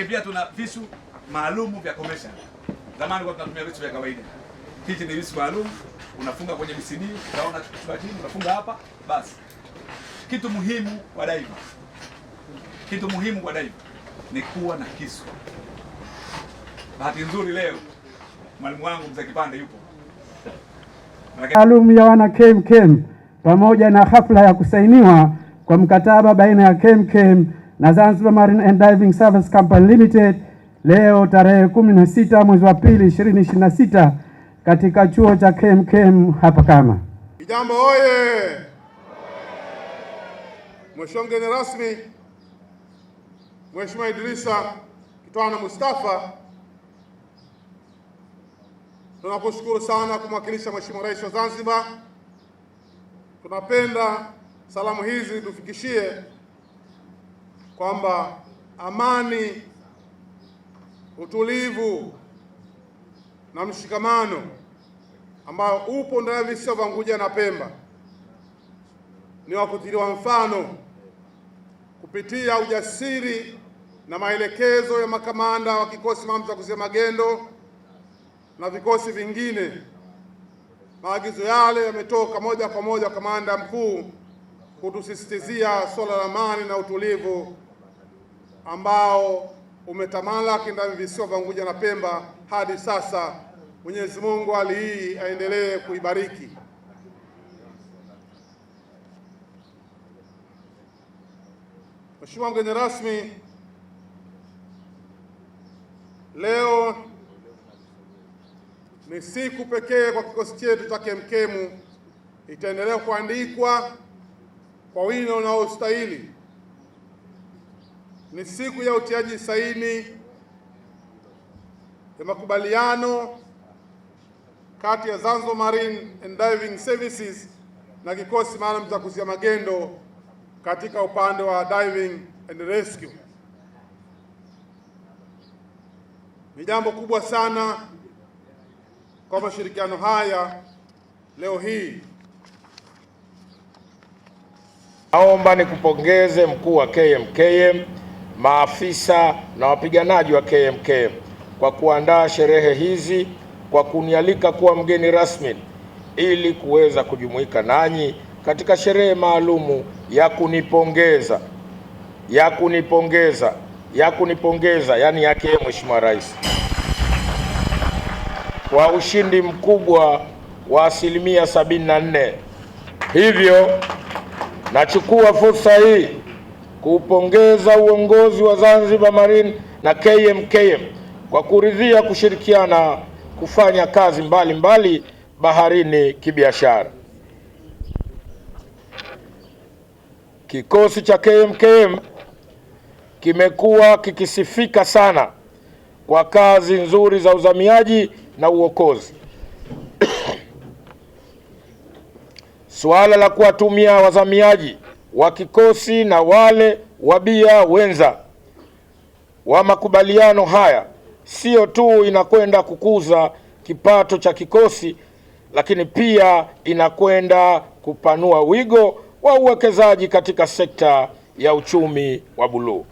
Lakini pia tuna visu maalumu vya commercial. Zamani kwa tunatumia visu vya kawaida. Hichi ni visu maalum, unafunga kwenye BCD, unaona kichwa chini, unafunga hapa, basi. Kitu muhimu kwa diver ni kuwa na kisu. Bahati nzuri leo mwalimu wangu Mzee Kipande yupo. Maalum ya wana KMKM pamoja na hafla ya kusainiwa kwa mkataba baina ya KMKM na Zanzibar Marine and Diving Service Company Limited leo tarehe 16 mwezi wa pili 2026 katika chuo cha KMKM hapa Kama. Kijambo oye! Mheshimiwa mgeni rasmi, Mheshimiwa Idrisa Kitwana Mustafa, tunakushukuru sana kumwakilisha Mheshimiwa Rais wa Zanzibar. Tunapenda salamu hizi tufikishie kwamba amani, utulivu na mshikamano ambao upo ndani ya visiwa vya Unguja na Pemba ni wa kutiliwa mfano kupitia ujasiri na maelekezo ya makamanda wa kikosi maalum cha kuzia magendo na vikosi vingine. Maagizo yale yametoka moja kwa moja kwa kamanda mkuu kutusisitizia swala la amani na utulivu ambao umetamalaki ndani ya visiwa vya Unguja na Pemba hadi sasa. Mwenyezi Mungu hali hii aendelee kuibariki. Mheshimiwa mgeni rasmi, leo ni siku pekee kwa kikosi chetu cha KMKM, itaendelea kuandikwa kwa wino unaostahili. Ni siku ya utiaji saini ya makubaliano kati ya Zanzibar Marine and Diving Services na kikosi maalum cha kuzia magendo katika upande wa diving and rescue. Ni jambo kubwa sana kwa mashirikiano haya leo hii. Naomba nikupongeze mkuu wa KMKM, maafisa na wapiganaji wa KMKM kwa kuandaa sherehe hizi, kwa kunialika kuwa mgeni rasmi ili kuweza kujumuika nanyi katika sherehe maalumu ya kunipongeza yani yake Mheshimiwa Rais kwa ushindi mkubwa wa 74%. Hivyo nachukua fursa hii kuupongeza uongozi wa Zanzibar Marine na KMKM kwa kuridhia kushirikiana kufanya kazi mbalimbali baharini kibiashara. Kikosi cha KMKM kimekuwa kikisifika sana kwa kazi nzuri za uzamiaji na uokozi. Suala la kuwatumia wazamiaji wa kikosi na wale wabia wenza wa makubaliano haya sio tu inakwenda kukuza kipato cha kikosi, lakini pia inakwenda kupanua wigo wa uwekezaji katika sekta ya uchumi wa buluu.